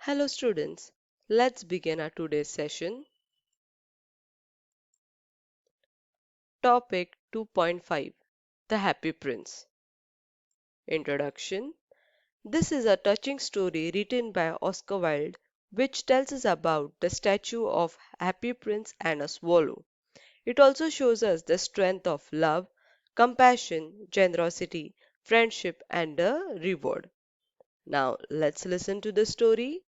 Hello students, let's begin our today's session. Topic 2.5, The Happy Prince. Introduction. This is a touching story written by Oscar Wilde which tells us about the statue of Happy Prince and a swallow. It also shows us the strength of love, compassion, generosity, friendship and a reward. Now let's listen to the story.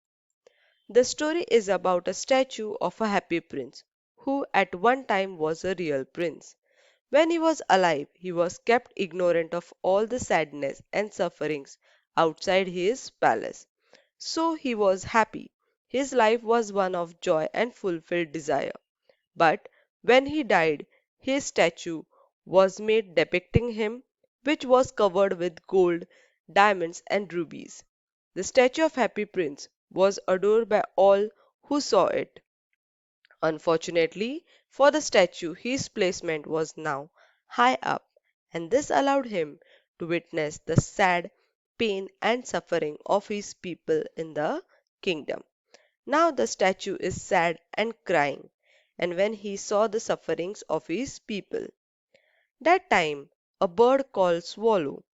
The story is about a statue of a happy prince who at one time was a real prince. When he was alive, he was kept ignorant of all the sadness and sufferings outside his palace. So he was happy. His life was one of joy and fulfilled desire. But when he died, his statue was made depicting him, which was covered with gold, diamonds, and rubies. The statue of Happy Prince was adored by all who saw it. Unfortunately for the statue, his placement was now high up, and this allowed him to witness the sad pain and suffering of his people in the kingdom. Now the statue is sad and crying, and when he saw the sufferings of his people, that time a bird called Swallow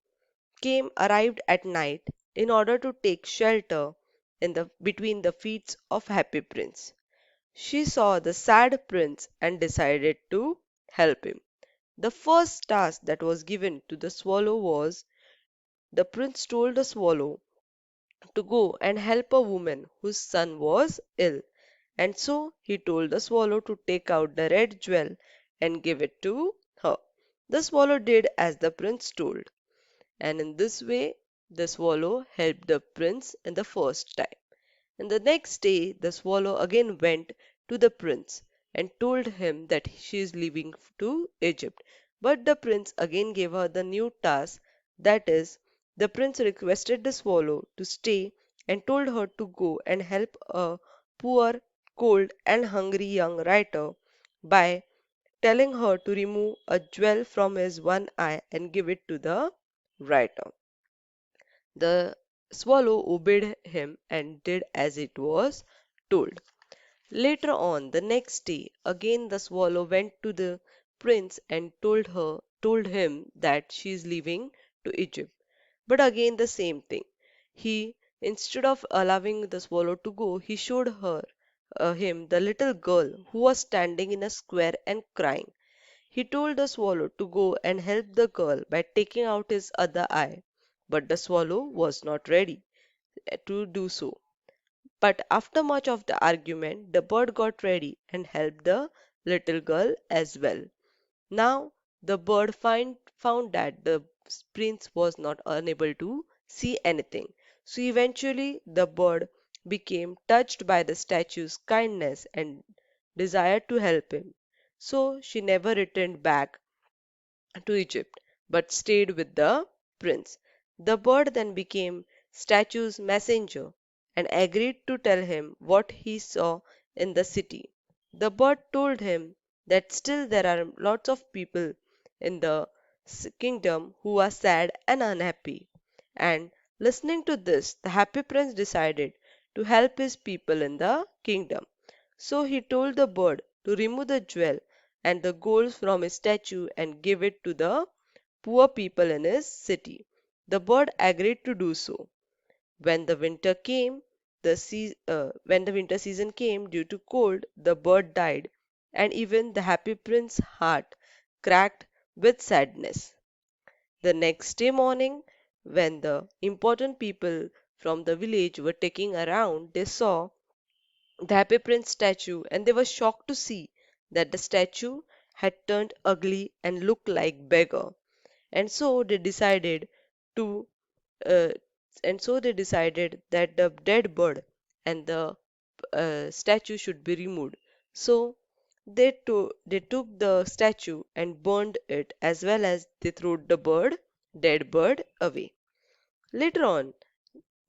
arrived at night in order to take shelter in the between the feet of Happy Prince. She saw the sad prince and decided to help him. The first task that was given to the swallow was the prince told the swallow to go and help a woman whose son was ill. And so he told the swallow to take out the red jewel and give it to her. The swallow did as the prince told, and in this way the swallow helped the prince in the first time. And the next day the swallow again went to the prince and told him that she is leaving to Egypt. But the prince again gave her the new task, that is, the prince requested the swallow to stay and told her to go and help a poor, cold, and hungry young writer by telling her to remove a jewel from his one eye and give it to the writer. The swallow obeyed him and did as it was told. Later on, the next day, again the swallow went to the prince and told him that she is leaving to Egypt. But again the same thing. He, instead of allowing the swallow to go, he showed him the little girl who was standing in a square and crying. He told the swallow to go and help the girl by taking out his other eye, but the swallow was not ready to do so. But after much of the argument, the bird got ready and helped the little girl as well. Now the bird found that the prince was not unable to see anything. So eventually the bird became touched by the statue's kindness and desired to help him. So she never returned back to Egypt, but stayed with the prince. The bird then became statue's messenger and agreed to tell him what he saw in the city. The bird told him that still there are lots of people in the kingdom who are sad and unhappy. And listening to this, the happy prince decided to help his people in the kingdom. So he told the bird to remove the jewel and the gold from his statue and give it to the poor people in his city. The bird agreed to do so. When the winter came, when the winter season came due to cold, the bird died, and even the happy prince's heart cracked with sadness. The next day morning, when the important people from the village were taking around, they saw the happy prince statue and they were shocked to see that the statue had turned ugly and looked like beggar. And so they decided to uh, they decided that the dead bird and the statue should be removed. So they took the statue and burned it as well as they threw the dead bird away. Later on,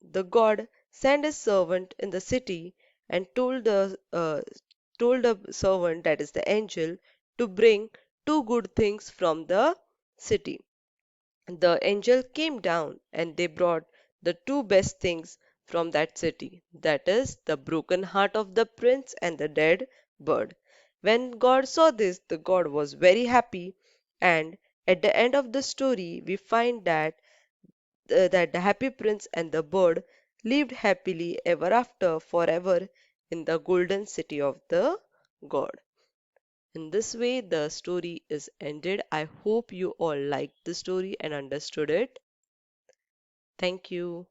the god sent his servant in the city and told the servant, that is the angel, to bring two good things from the city. The angel came down and they brought the two best things, from that city. That is the broken heart of the prince and the dead bird. When God saw this, the God was very happy, and at the end of the story, we find that the happy prince and the bird lived happily ever after forever in the golden city of the God. In this way, the story is ended. I hope you all liked the story and understood it. Thank you.